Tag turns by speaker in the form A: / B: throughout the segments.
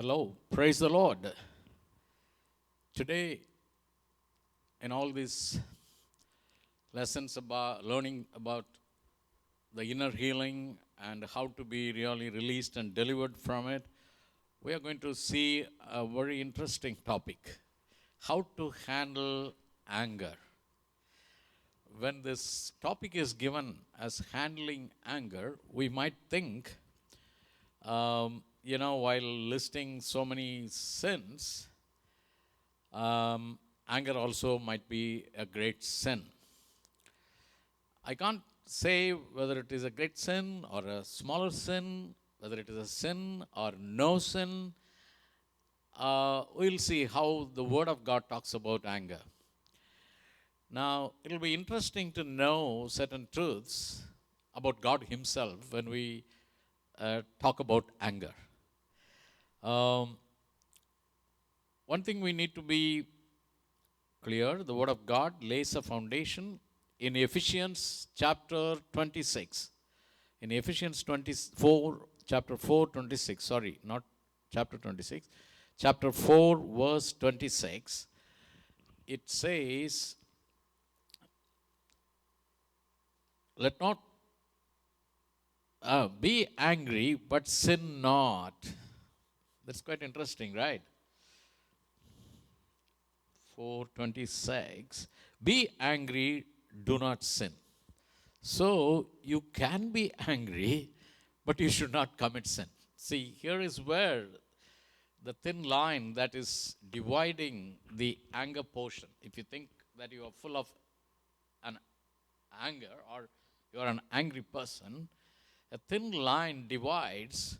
A: Hello, praise the Lord. Today, in all these lessons about learning about the inner healing and how to be really released and delivered from it, we are going to see a very interesting topic: how to handle anger. When this topic is given as handling anger, we might think, while listing so many sins, anger also might be a great sin. I can't say whether it is a great sin or a smaller sin, whether it is a sin or no sin. We'll see how the Word of God talks about anger. Now, it'll be interesting to know certain truths about God Himself when we talk about anger. Um, One thing we need to be clear: the Word of God lays a foundation in Ephesians chapter 26. In Ephesians 24, chapter 4, 26, sorry, not chapter 26, chapter 4, verse 26, it says, let not be angry, but sin not. That's quite interesting, right? 4:26. Be angry, do not sin. So you can be angry, but you should not commit sin. See, here is where the thin line that is dividing the anger portion. If you think that you are full of an anger or you are an angry person, a thin line divides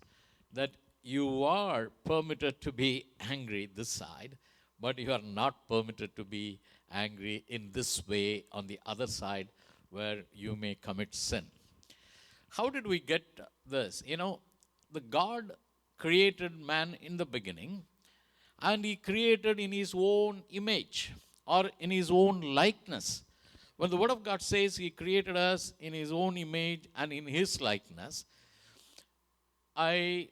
A: that you are permitted to be angry this side, but you are not permitted to be angry in this way on the other side where you may commit sin. How did we get this? The God created man in the beginning, and He created in His own image or in His own likeness. When the Word of God says He created us in His own image and in His likeness, I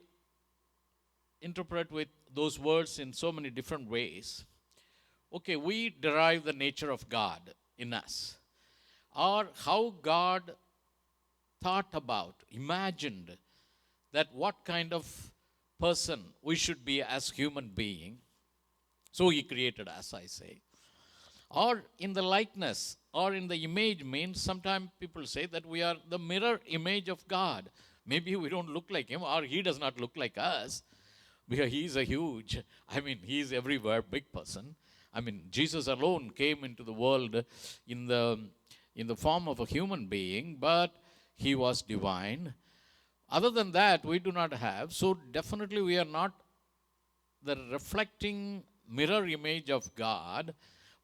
A: interpret with those words in so many different ways. Okay, we derive the nature of God in us, or how God thought about, imagined that what kind of person we should be as human being. So He created us, I say. Or in the likeness or in the image means sometimes people say that we are the mirror image of God. Maybe we don't look like Him or He does not look like us because He is a huge, He is everywhere, big person. Jesus alone came into the world in the form of a human being, but He was divine. Other than that, we do not have. So definitely we are not the reflecting mirror image of God,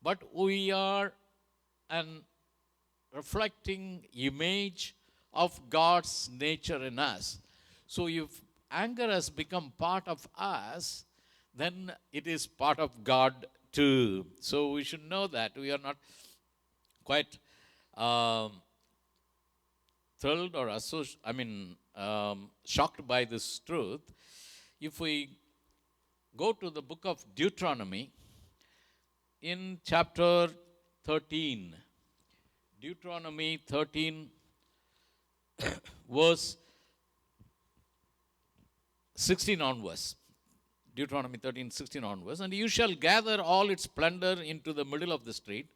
A: but we are an reflecting image of God's nature in us. So if anger has become part of us, then it is part of God too. So we should know that we are not quite um, thrilled or shocked by this truth. If we go to the book of Deuteronomy in chapter 13, Deuteronomy 13, verse 16 onwards. Deuteronomy 13, 16 onwards. And you shall gather all its splendor into the middle of the street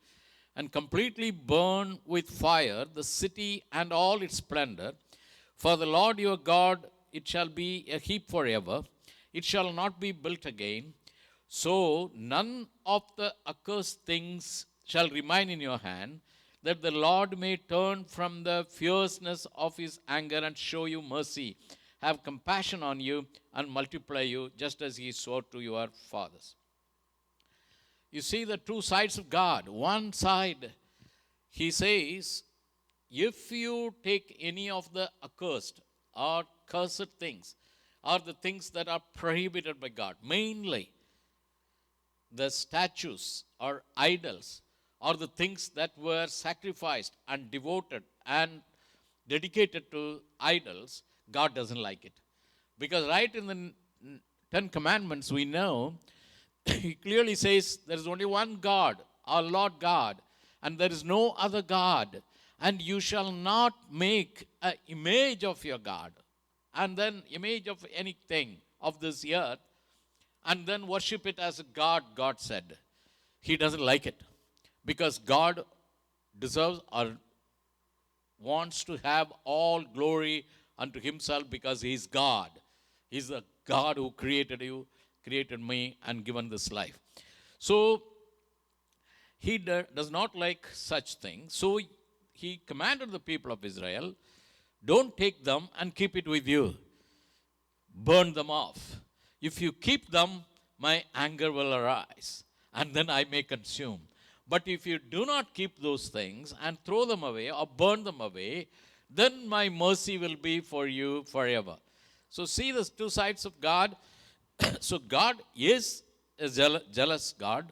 A: and completely burn with fire the city and all its splendor. For the Lord your God, it shall be a heap forever. It shall not be built again. So none of the accursed things shall remain in your hand, that the Lord may turn from the fierceness of His anger and show you mercy, have compassion on you, and multiply you, just as He swore to your fathers. You see the two sides of God. One side, He says, if you take any of the accursed or cursed things, or the things that are prohibited by God, mainly the statues or idols, or the things that were sacrificed and devoted and dedicated to idols, God doesn't like it. Because right in the Ten Commandments, we know, he clearly says there is only one God, our Lord God, and there is no other God. And you shall not make an image of your God, and then image of anything of this earth, and then worship it as a God, God said. He doesn't like it because God deserves or wants to have all glory unto himself because he is God. He's the God who created you, created me, and given this life. So he does not like such things. So he commanded the people of Israel, don't take them and keep it with you. Burn them off. If you keep them, my anger will arise, and then I may consume. But if you do not keep those things and throw them away or burn them away, then my mercy will be for you forever. So see the two sides of God. So God is a jealous God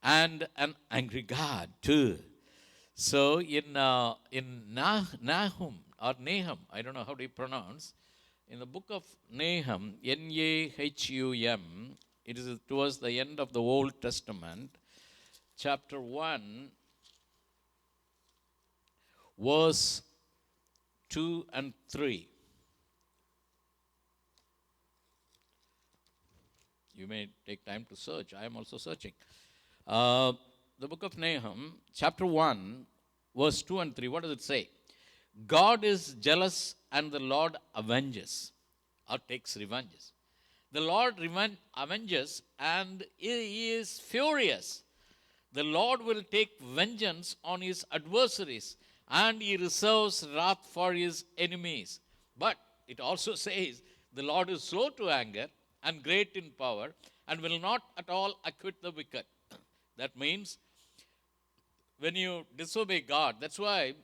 A: and an angry God too. So in Nahum or Nahum, I don't know how do you pronounce, in the book of Nahum, Nahum, it is towards the end of the Old Testament, chapter 1, verse 2 and 3. You may take time to search. I am also searching. The book of Nahum, chapter 1, verse 2 and 3. What does it say? God is jealous and the Lord avenges or takes revenges. The Lord avenges and he is furious. The Lord will take vengeance on his adversaries and he reserves wrath for his enemies. But it also says the Lord is slow to anger and great in power and will not at all acquit the wicked. That means when you disobey God, that's why,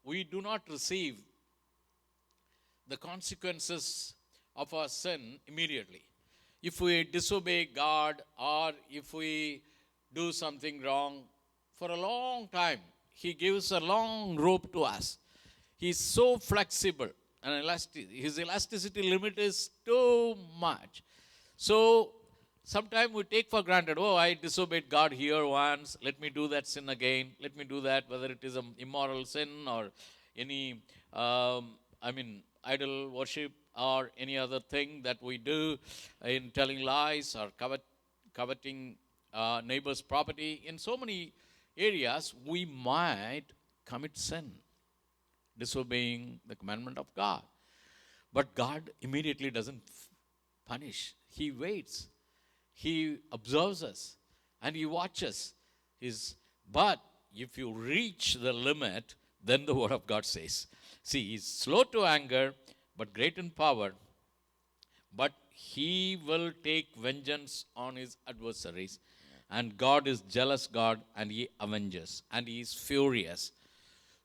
A: we do not receive the consequences of our sin immediately. If we disobey God or if we do something wrong, for a long time, he gives a long rope to us. He's so flexible and elastic. His elasticity limit is too much. So sometimes we take for granted, oh, I disobeyed God here once, let me do that sin again, let me do that, whether it is an immoral sin or any, idol worship or any other thing that we do in telling lies or coveting neighbor's property. In so many areas, we might commit sin, disobeying the commandment of God. But God immediately doesn't punish. He waits. He observes us and he watches. But if you reach the limit, then the word of God says, see, he's slow to anger, but great in power. But he will take vengeance on his adversaries. And God is jealous God and he avenges and he is furious.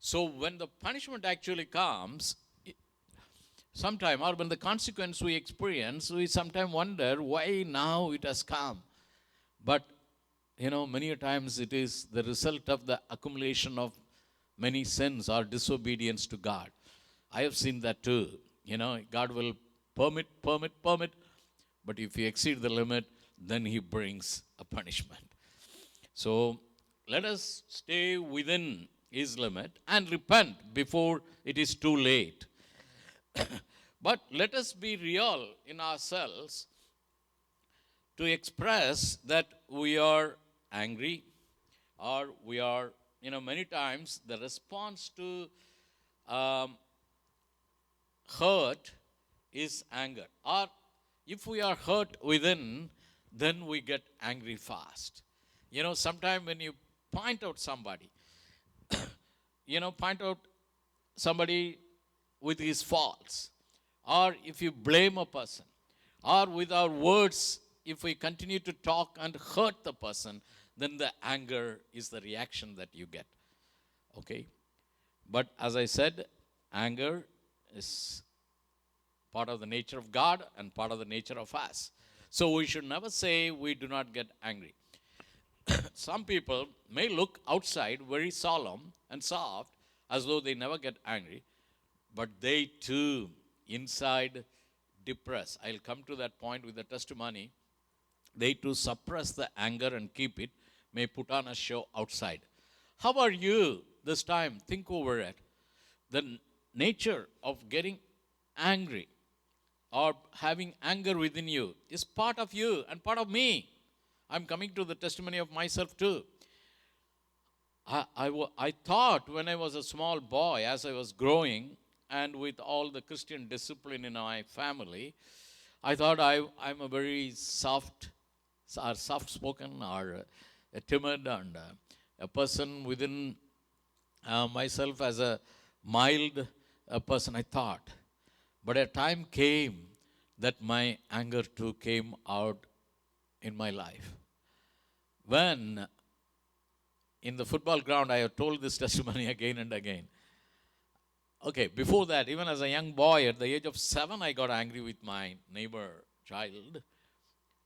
A: So when the punishment actually comes, sometime, or when the consequence we experience, we sometimes wonder why now it has come. But, many times it is the result of the accumulation of many sins or disobedience to God. I have seen that too. God will permit, but if you exceed the limit, then he brings a punishment. So let us stay within his limit and repent before it is too late. But let us be real in ourselves to express that we are angry or we are, many times the response to hurt is anger. Or if we are hurt within, then we get angry fast. Sometimes when you point out somebody, point out somebody with his faults, or if you blame a person, or with our words, if we continue to talk and hurt the person, then the anger is the reaction that you get. Okay? But as I said, anger is part of the nature of God and part of the nature of us. So we should never say we do not get angry. Some people may look outside very solemn and soft as though they never get angry, but they too inside depressed. I'll come to that point with the testimony. They to suppress the anger and keep it may put on a show outside. How are you this time? Think over it. The nature of getting angry or having anger within you is part of you and part of me. I'm coming to the testimony of myself too. I thought when I was a small boy, as I was growing, and with all the Christian discipline in my family, I thought I'm a very soft spoken, or a timid, and a person within myself as a mild person, I thought. But a time came that my anger too came out in my life. When in the football ground, I have told this testimony again and again. Okay, before that, even as a young boy, at the age of 7, I got angry with my neighbor child,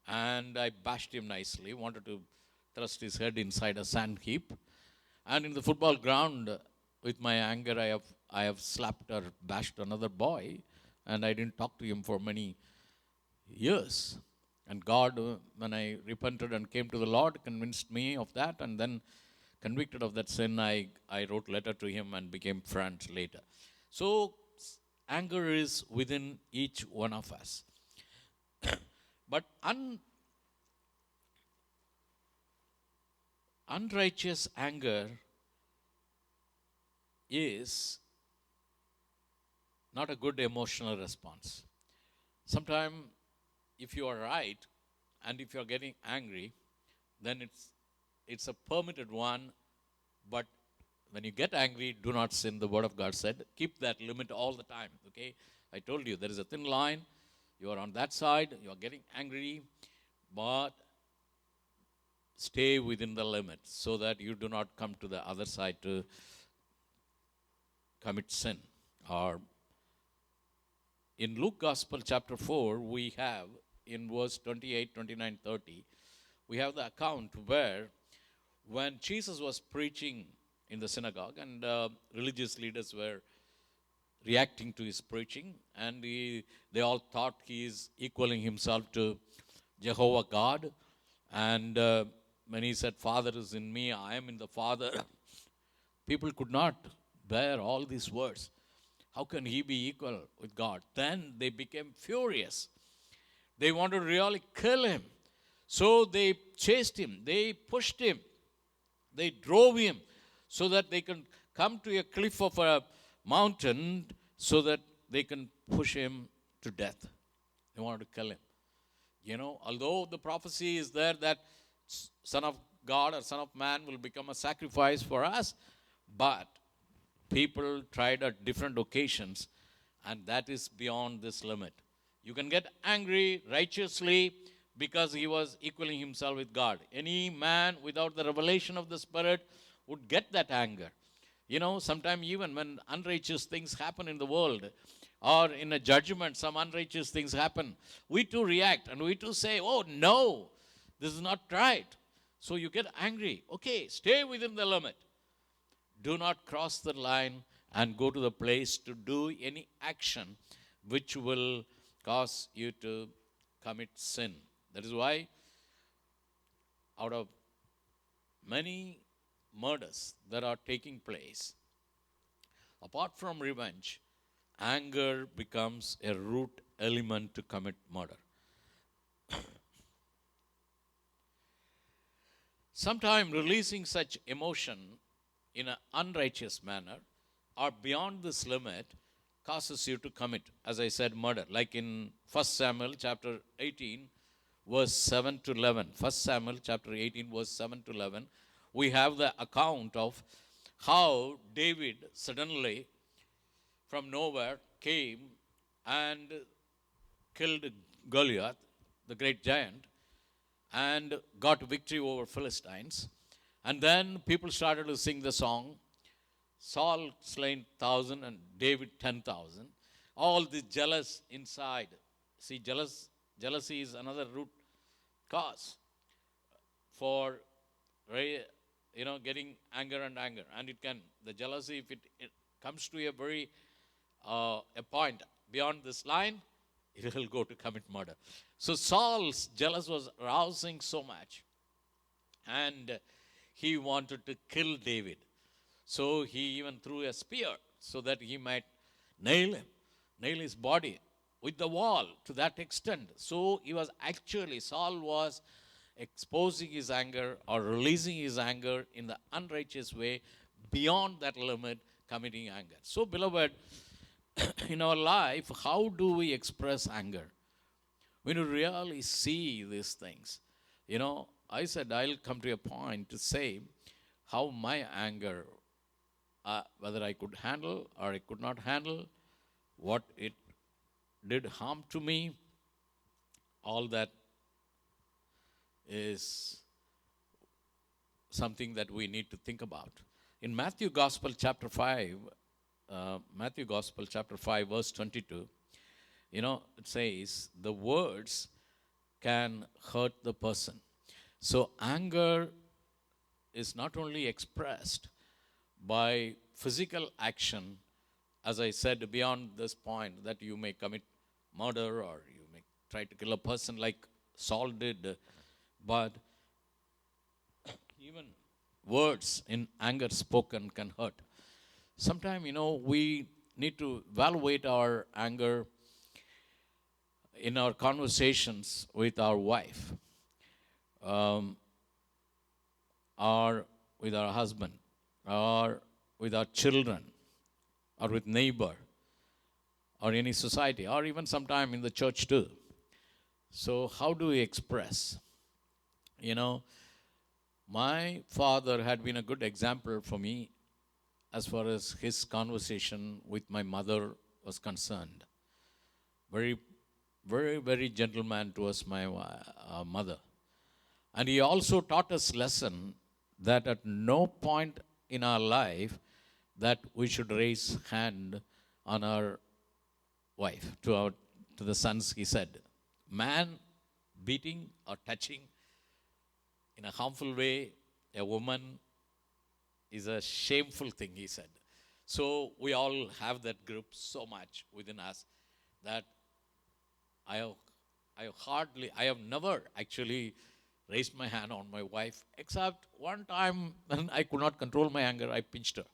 A: and I bashed him nicely, wanted to thrust his head inside a sand heap. And in the football ground, with my anger, I have slapped or bashed another boy, and I didn't talk to him for many years. And God, when I repented and came to the Lord, convinced me of that, and then convicted of that sin, I wrote letter to him and became friends later. So anger is within each one of us. But unrighteous anger is not a good emotional response. Sometimes, if you are right and if you are getting angry, then it's a permitted one. But when you get angry, do not sin. The Word of God said, keep that limit all the time. Okay, I told you there is a thin line. You are on that side. You are getting angry, but stay within the limit so that you do not come to the other side to commit sin. Or in Luke Gospel chapter 4, we have in verse 28, 29, 30, we have the account where when Jesus was preaching in the synagogue, and religious leaders were reacting to his preaching, and they all thought he is equaling himself to Jehovah God. And when he said, Father is in me, I am in the Father, people could not bear all these words. How can he be equal with God? Then they became furious. They wanted to really kill him. So they chased him, they pushed him, they drove him so that they can come to a cliff of a mountain so that they can push him to death. They wanted to kill him. You know, although the prophecy is there that Son of God or Son of Man will become a sacrifice for us, but people tried at different occasions, and that is beyond this limit. You can get angry righteously because he was equaling himself with God. Any man without the revelation of the Spirit would get that anger. You know, sometimes even when unrighteous things happen in the world, or in a judgment, some unrighteous things happen, we too react and we too say, oh no, this is not right. So you get angry. Okay, stay within the limit. Do not cross the line and go to the place to do any action which will cause you to commit sin. That is why out of many murders that are taking place, apart from revenge, anger becomes a root element to commit murder. Sometimes releasing such emotion in an unrighteous manner or beyond this limit causes you to commit, as I said, murder. Like in 1 Samuel chapter 18, verse 7 to 11. 1 Samuel chapter 18, verse 7 to 11. We have the account of how David suddenly from nowhere came and killed Goliath, the great giant, and got victory over Philistines. And then people started to sing the song, Saul slain 1,000 and David 10,000. All the jealous inside. See, jealousy is another root cause for getting anger and anger. And it can, the jealousy, if it comes to a very a point, beyond this line, he will go to commit murder. So Saul's jealous was arousing so much, and he wanted to kill David. So he even threw a spear so that he might nail him, nail his body with the wall to that extent. So Saul was exposing his anger or releasing his anger in the unrighteous way beyond that limit, committing anger. So, beloved, in our life, how do we express anger? When you really see these things, I said I'll come to a point to say how my anger, whether I could handle or I could not handle, what it did harm to me, all that is something that we need to think about. In Matthew Gospel chapter 5, verse 22, it says, the words can hurt the person. So anger is not only expressed by physical action, as I said, beyond this point, that you may commit murder or you may try to kill a person like Saul did, but even words in anger spoken can hurt. Sometimes, we need to evaluate our anger in our conversations with our wife, or with our husband, or with our children, or with neighbor, or any society, or even sometime in the church too. So how do we express? My father had been a good example for me as far as his conversation with my mother was concerned. Very, very, very gentleman towards my mother. And he also taught us lesson that at no point in our life that we should raise hand on our wife, to the sons, he said. Man beating or touching in a harmful way a woman is a shameful thing, he said. So we all have that group so much within us that I have never actually raised my hand on my wife, except one time when I could not control my anger, I pinched her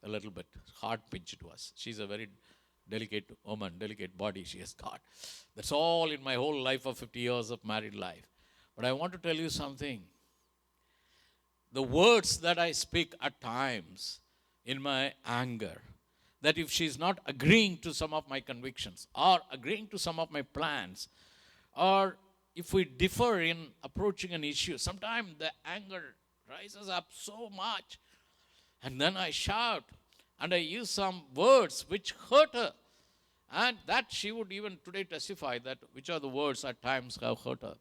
A: a little bit. Hard pinch it was. She's a very delicate woman, delicate body she has got. That's all in my whole life of 50 years of married life. But I want to tell you something. The words that I speak at times in my anger, that if she's not agreeing to some of my convictions or agreeing to some of my plans, or if we differ in approaching an issue, sometimes the anger rises up so much, and then I shout and I use some words which hurt her, and that she would even today testify that which are the words at times have hurt her.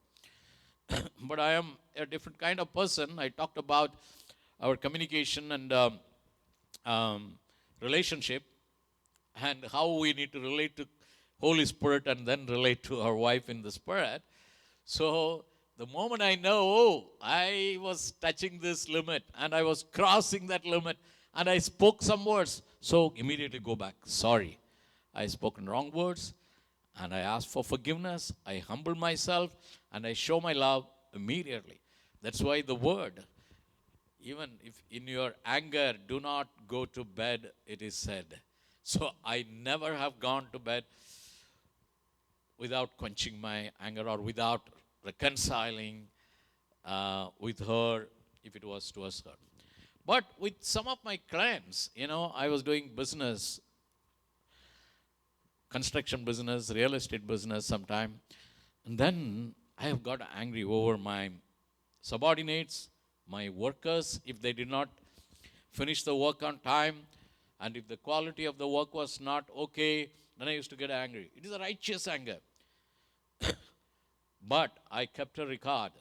A: But I am a different kind of person. I talked about our communication and relationship, and how we need to relate to Holy Spirit and then relate to our wife in the Spirit. So the moment I know, I was touching this limit and I was crossing that limit and I spoke some words, so immediately go back. Sorry, I spoken wrong words, and I ask for forgiveness. I humble myself and I show my love immediately. That's why the word, even if in your anger, do not go to bed, it is said. So I never have gone to bed without quenching my anger or without reconciling with her if it was towards her. But with some of my clients, I was doing business, construction business, real estate business sometime. And then I have got angry over my subordinates, my workers, if they did not finish the work on time, and if the quality of the work was not okay, then I used to get angry. It is a righteous anger. But I kept a record.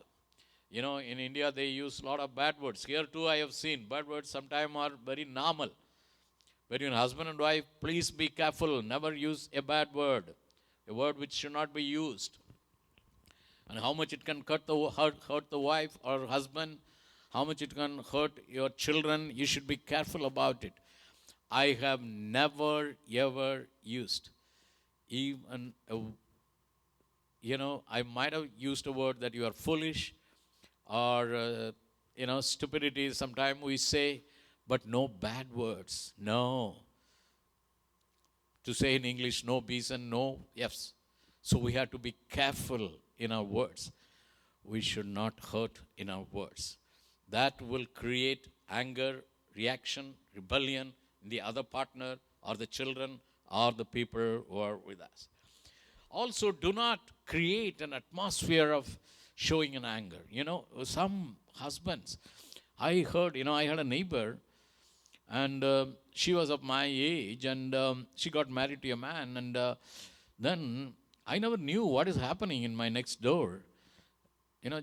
A: In India they use a lot of bad words. Here too I have seen bad words sometimes are very normal. Between husband and wife, please be careful. Never use a bad word. A word which should not be used. And how much it can hurt the wife or husband, how much it can hurt your children, you should be careful about it. I have never ever used even, I might have used a word that you are foolish or, stupidity, sometimes we say, but no bad words. No. To say in English, no B's and no F's. So we have to be careful in our words. We should not hurt in our words. That will create anger, reaction, rebellion in the other partner or the children or the people who are with us. Also, do not create an atmosphere of showing an anger. Some husbands, I had a neighbor, and she was of my age, and she got married to a man, and then I never knew what is happening in my next door.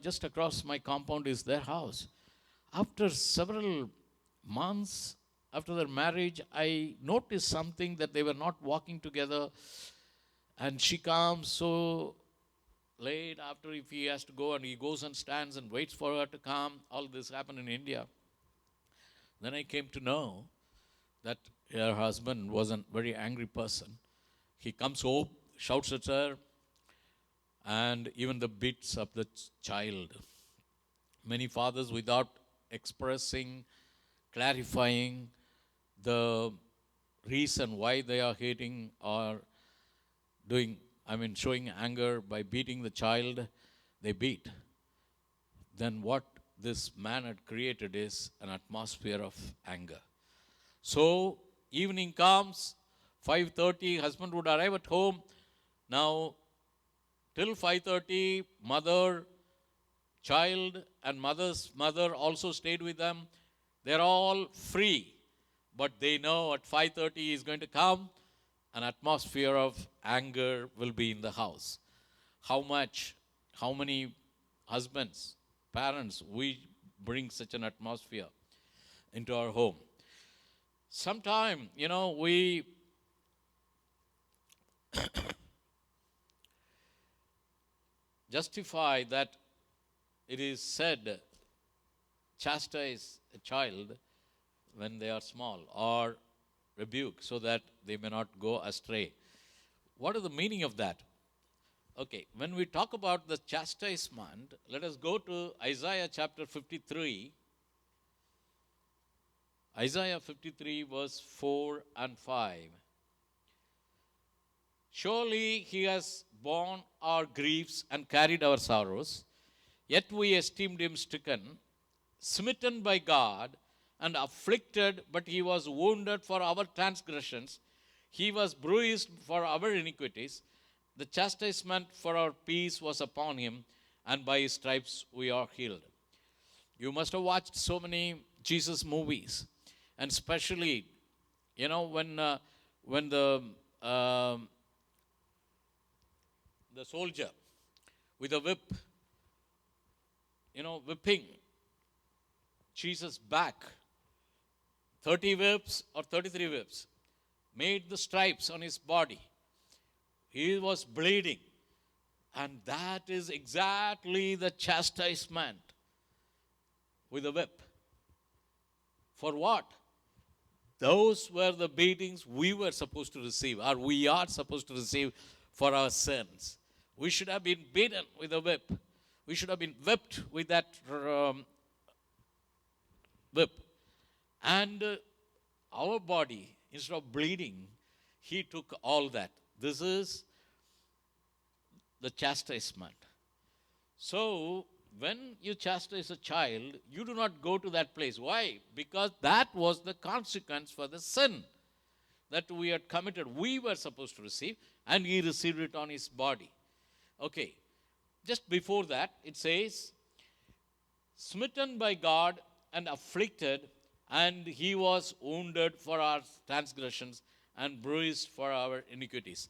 A: Just across my compound is their house. After several months after their marriage, I noticed something, that they were not walking together, and she comes so late after, if he has to go, and he goes and stands and waits for her to come. All this happened in India. Then I came to know that her husband was a very angry person. He comes home, shouts at her, and even the beats of the child. Many fathers, without expressing, clarifying the reason why they are hating or showing anger by beating the child, they beat. Then what this man had created is an atmosphere of anger. So evening comes, 5:30, husband would arrive at home. Now, till 5:30, mother, child, and mother's mother also stayed with them. They're all free, but they know at 5:30 he is going to come. An atmosphere of anger will be in the house. How many husbands, parents, we bring such an atmosphere into our home? Sometime, we justify that it is said, chastise a child when they are small, or rebuke so that they may not go astray. What is the meaning of that? Okay, when we talk about the chastisement, let us go to Isaiah chapter 53. Isaiah 53 verse 4 and 5. Surely he has borne our griefs and carried our sorrows, yet we esteemed him stricken, smitten by God, and afflicted, but he was wounded for our transgressions. He was bruised for our iniquities. The chastisement for our peace was upon him, and by his stripes we are healed. You must have watched so many Jesus movies, and especially, when the soldier with a whip, whipping Jesus' back, 30 whips or 33 whips, made the stripes on his body. He was bleeding. And that is exactly the chastisement with a whip. For what? Those were the beatings we were supposed to receive, or we are supposed to receive for our sins. We should have been beaten with a whip. We should have been whipped with that whip. And our body, instead of bleeding, he took all that. This is the chastisement. So, when you chastise a child, you do not go to that place. Why? Because that was the consequence for the sin that we had committed. We were supposed to receive, and he received it on his body. Okay. Just before that, it says, smitten by God and afflicted, and he was wounded for our transgressions and bruised for our iniquities.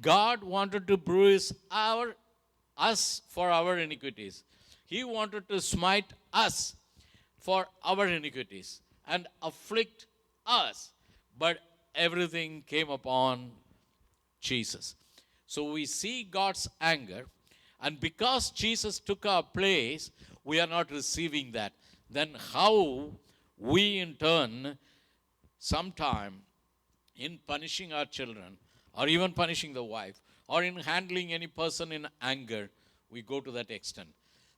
A: God wanted to bruise us for our iniquities. He wanted to smite us for our iniquities and afflict us. But everything came upon Jesus. So we see God's anger, and because Jesus took our place, we are not receiving that. Then how we in turn, sometime in punishing our children or even punishing the wife, or in handling any person in anger, we go to that extent.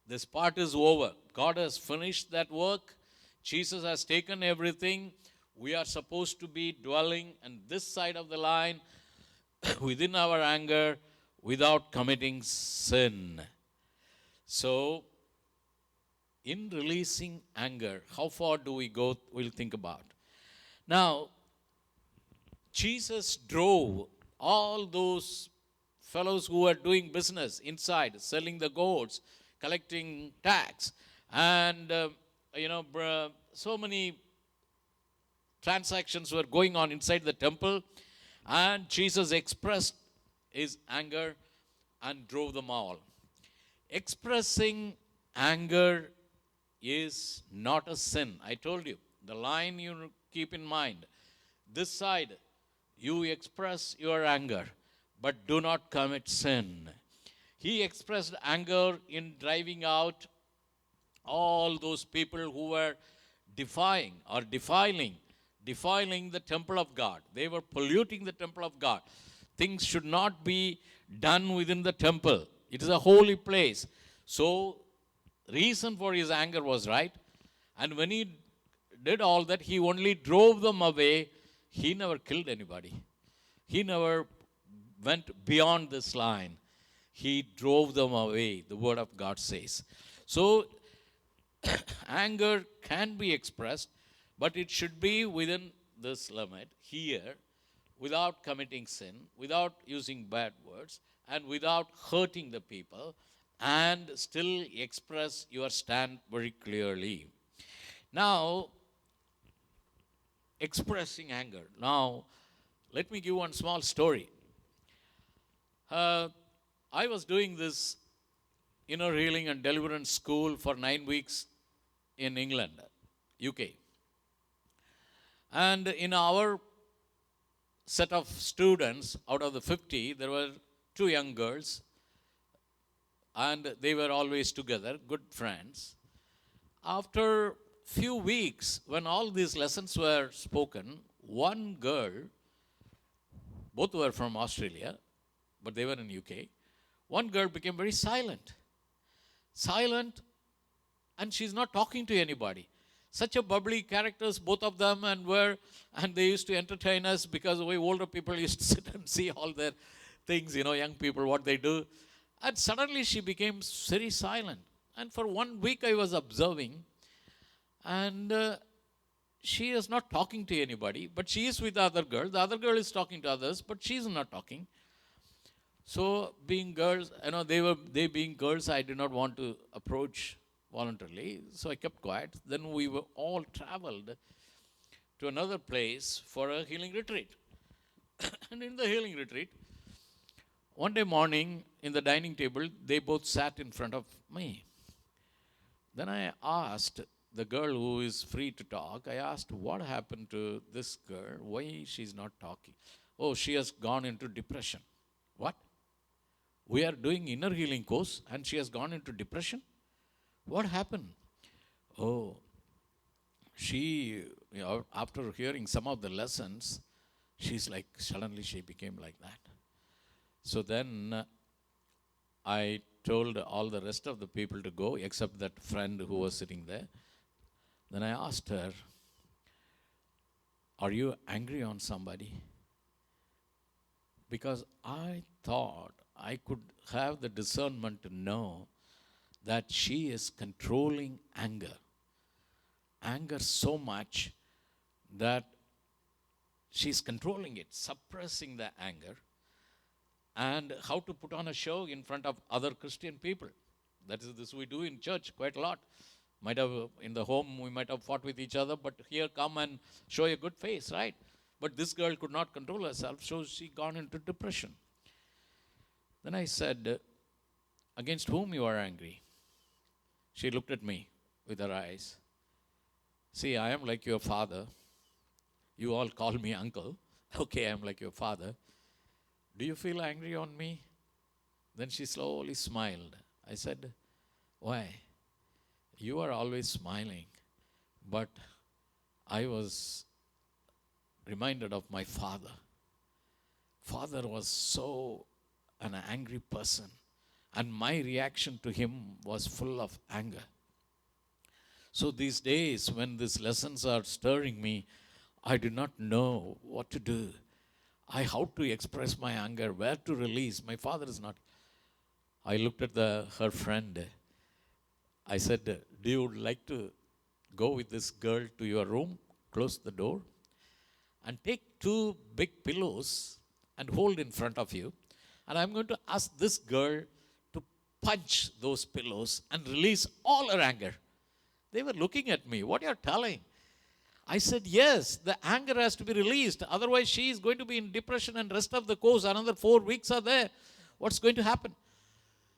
A: This part is over. God has finished that work. Jesus has taken everything. We are supposed to be dwelling on this side of the line within our anger without committing sin. So, in releasing anger, how far do we go? We'll think about. Now, Jesus drove all those fellows who were doing business inside, selling the goats, collecting tax, and so many transactions were going on inside the temple, and Jesus expressed his anger and drove them all. Expressing anger is not a sin. I told you, the line you keep in mind. This side, you express your anger, but do not commit sin. He expressed anger in driving out all those people who were defiling the temple of God. They were polluting the temple of God. Things should not be done within the temple. It is a holy place. So, reason for his anger was right. And when he did all that, he only drove them away. He never killed anybody. He never went beyond this line. He drove them away, the word of God says. So, anger can be expressed, but it should be within this limit here, without committing sin, without using bad words, and without hurting the people, and still express your stand very clearly. Now, expressing anger. Now, let me give one small story. I was doing this inner healing and deliverance school for 9 weeks in England, UK. And in our set of students, out of the 50, there were 2 young girls, and they were always together, good friends. After few weeks, when all these lessons were spoken, one girl, both were from Australia, but they were in UK, one girl became very silent, and she's not talking to anybody. Such a bubbly characters, both of them, and they used to entertain us because we older people used to sit and see all their things, young people, what they do. And suddenly she became very silent. And for 1 week I was observing, and she is not talking to anybody, but she is with the other girl. The other girl is talking to others, but she is not talking. So, being girls, they being girls, I did not want to approach voluntarily, so I kept quiet. Then we were all traveled to another place for a healing retreat. And in the healing retreat, one day morning in the dining table, they both sat in front of me. Then I asked the girl who is free to talk, I asked, what happened to this girl? Why she's not talking? Oh, she has gone into depression. What? We are doing inner healing course and she has gone into depression? What happened? Oh, she, after hearing some of the lessons, she's like, suddenly she became like that. So then I told all the rest of the people to go, except that friend who was sitting there. Then I asked her, are you angry on somebody? Because I thought I could have the discernment to know that she is controlling anger. Anger so much that she's controlling it, suppressing the anger, and how to put on a show in front of other Christian people. That is this we do in church quite a lot. Might have in the home we might have fought with each other, but here come and show a good face, right? But this girl could not control herself, so she gone into depression. Then I said, against whom you are angry? She looked at me with her eyes. See, I am like your father. You all call me uncle. Okay, I am like your father. Do you feel angry on me? Then she slowly smiled. I said, why? You are always smiling. But I was reminded of my father. Father was so an angry person, and my reaction to him was full of anger. So these days, when these lessons are stirring me, I do not know what to do. How to express my anger, where to release. My father is not. I looked at her friend. I said, "Do you like to go with this girl to your room, close the door, and take two big pillows and hold in front of you? And I'm going to ask this girl to punch those pillows and release all her anger." They were looking at me. What you're telling? I said, yes, the anger has to be released. Otherwise, she is going to be in depression and rest of the course. Another 4 weeks are there. What's going to happen?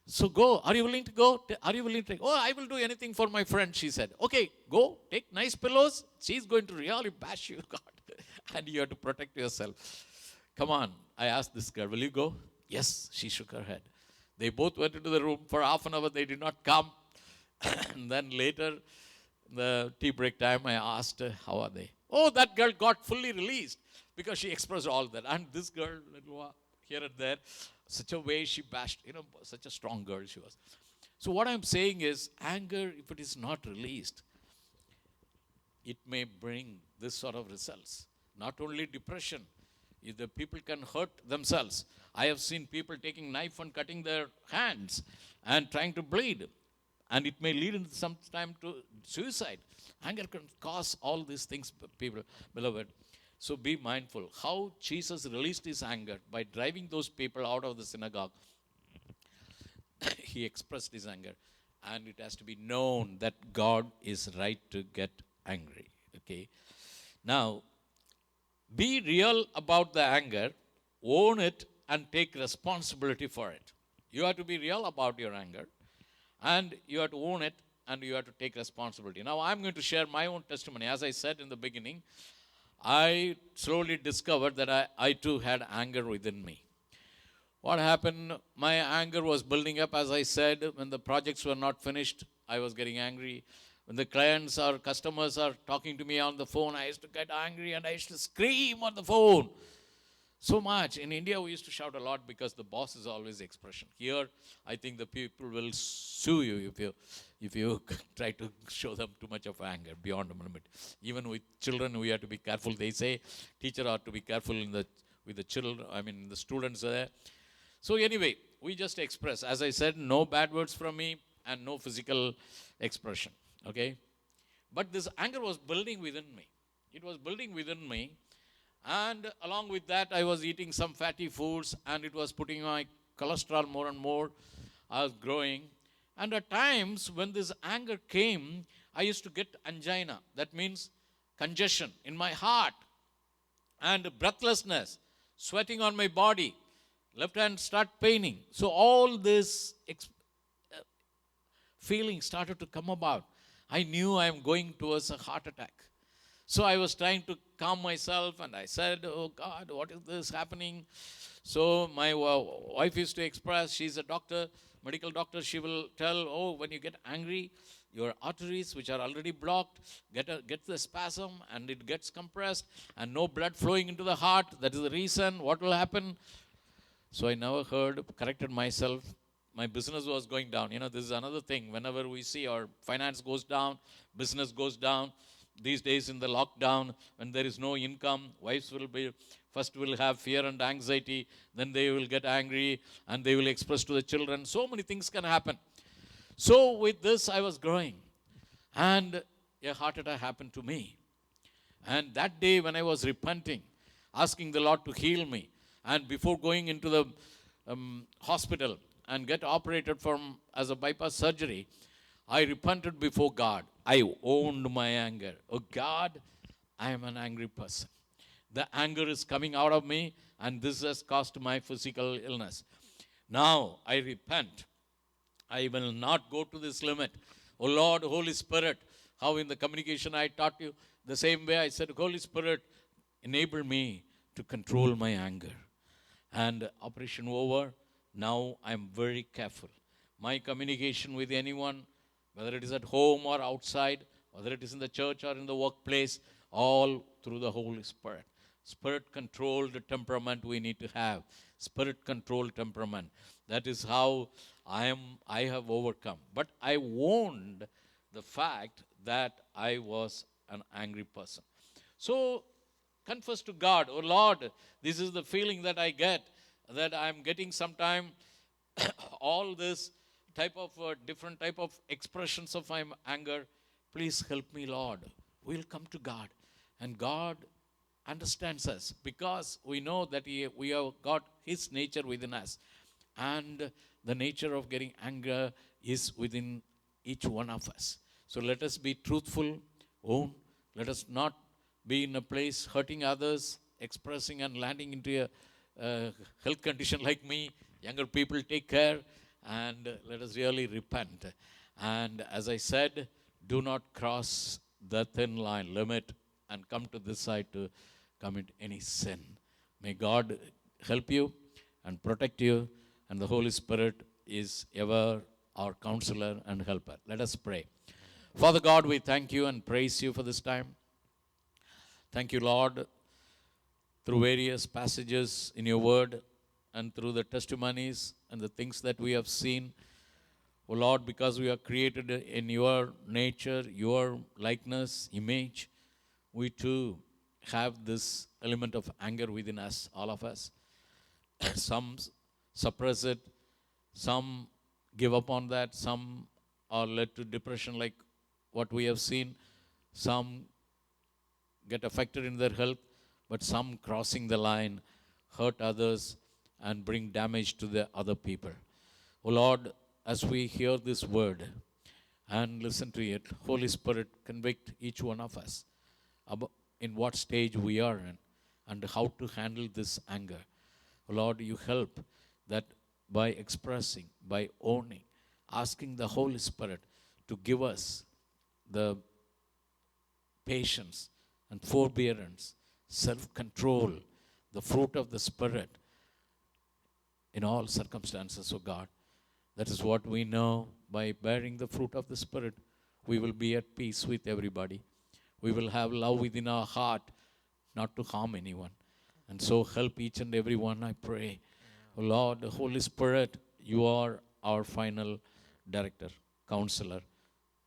A: So go. Are you willing to go? Are you willing to take? Oh, I will do anything for my friend, she said. Okay, go. Take nice pillows. She's going to really bash you, God. And you have to protect yourself. Come on. I asked this girl, will you go? Yes, she shook her head. They both went into the room. For half an hour, they did not come. And then later, the tea break time, I asked, how are they? Oh, that girl got fully released because she expressed all that. And this girl, here and there, such a way she bashed, such a strong girl she was. So what I'm saying is, anger, if it is not released, it may bring this sort of results. Not only depression, if the people can hurt themselves. I have seen people taking knife and cutting their hands and trying to bleed. And it may lead in some time to suicide. Anger can cause all these things, people, beloved. So be mindful. How Jesus released his anger by driving those people out of the synagogue. He expressed his anger. And it has to be known that God is right to get angry. Okay. Now, be real about the anger, own it, and take responsibility for it. You have to be real about your anger, and you have to own it, and you have to take responsibility. Now, I'm going to share my own testimony. As I said in the beginning, I slowly discovered that I too had anger within me. What happened? My anger was building up, as I said. When the projects were not finished, I was getting angry. When the clients or customers are talking to me on the phone, I used to get angry and I used to scream on the phone. So much. In India, we used to shout a lot because the boss is always expression. Here, I think the people will sue you if you try to show them too much of anger beyond a limit. Even with children, we have to be careful. They say teacher ought to be careful with the children. The students there. So anyway, we just express. As I said, no bad words from me and no physical expression. Okay? But this anger was building within me. It was building within me. And along with that, I was eating some fatty foods, and it was putting my cholesterol more and more. I was growing. And at times, when this anger came, I used to get angina. That means congestion in my heart and breathlessness, sweating on my body. Left hand start paining. So all this feeling started to come about. I knew I am going towards a heart attack. So I was trying to calm myself, and I said, oh God, what is this happening? So my wife used to express, she's a doctor, medical doctor, she will tell, oh, when you get angry, your arteries, which are already blocked, get the spasm, and it gets compressed, and no blood flowing into the heart. That is the reason. What will happen? So I never corrected myself. My business was going down. This is another thing. Whenever we see our finance goes down, business goes down. These days in the lockdown, when there is no income, wives will have fear and anxiety. Then they will get angry and they will express to the children. So many things can happen. So with this, I was growing. And a heart attack happened to me. And that day when I was repenting, asking the Lord to heal me, and before going into the hospital and get operated as a bypass surgery, I repented before God. I owned my anger. Oh God, I am an angry person. The anger is coming out of me, and this has caused my physical illness. Now I repent. I will not go to this limit. Oh Lord, Holy Spirit, how in the communication I taught you, the same way I said, Holy Spirit, enable me to control my anger. And operation over. Now I am very careful. My communication with anyone, whether it is at home or outside, whether it is in the church or in the workplace, all through the Holy Spirit. Spirit controlled temperament we need to have. Spirit controlled temperament. That is how I have overcome. But I owned the fact that I was an angry person. So confess to God, oh Lord, this is the feeling that I get, that I'm getting sometime all this type of different type of expressions of my anger. Please help me, Lord. We'll come to God, and God understands us because we know that we have got His nature within us, and the nature of getting anger is within each one of us. So let us be truthful, own. Let us not be in a place hurting others, expressing and landing into a health condition like me. Younger people, take care, and let us really repent. And as I said, do not cross the thin line limit and come to this side to commit any sin. May God help you and protect you, and the Holy Spirit is ever our counselor and helper. Let us pray. Father God, we thank you and praise you for this time. Thank you, Lord, through various passages in your word and through the testimonies and the things that we have seen. Oh Lord, because we are created in your nature, your likeness, image, we too have this element of anger within us, all of us. Some suppress it, some give up on that, some are led to depression like what we have seen, some get affected in their health, but some crossing the line hurt others and bring damage to the other people. Oh Lord, as we hear this word and listen to it, Holy Spirit, convict each one of us about in what stage we are in and how to handle this anger. Oh Lord, you help that by expressing, by owning, asking the Holy Spirit to give us the patience and forbearance, self-control, the fruit of the Spirit in all circumstances, oh God. That is what we know. By bearing the fruit of the Spirit, we will be at peace with everybody. We will have love within our heart, not to harm anyone. And so help each and every one, I pray. Oh Lord, the Holy Spirit, you are our final director, counselor,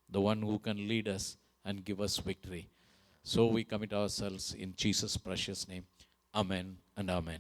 A: the one who can lead us and give us victory. So we commit ourselves in Jesus' precious name. Amen and amen.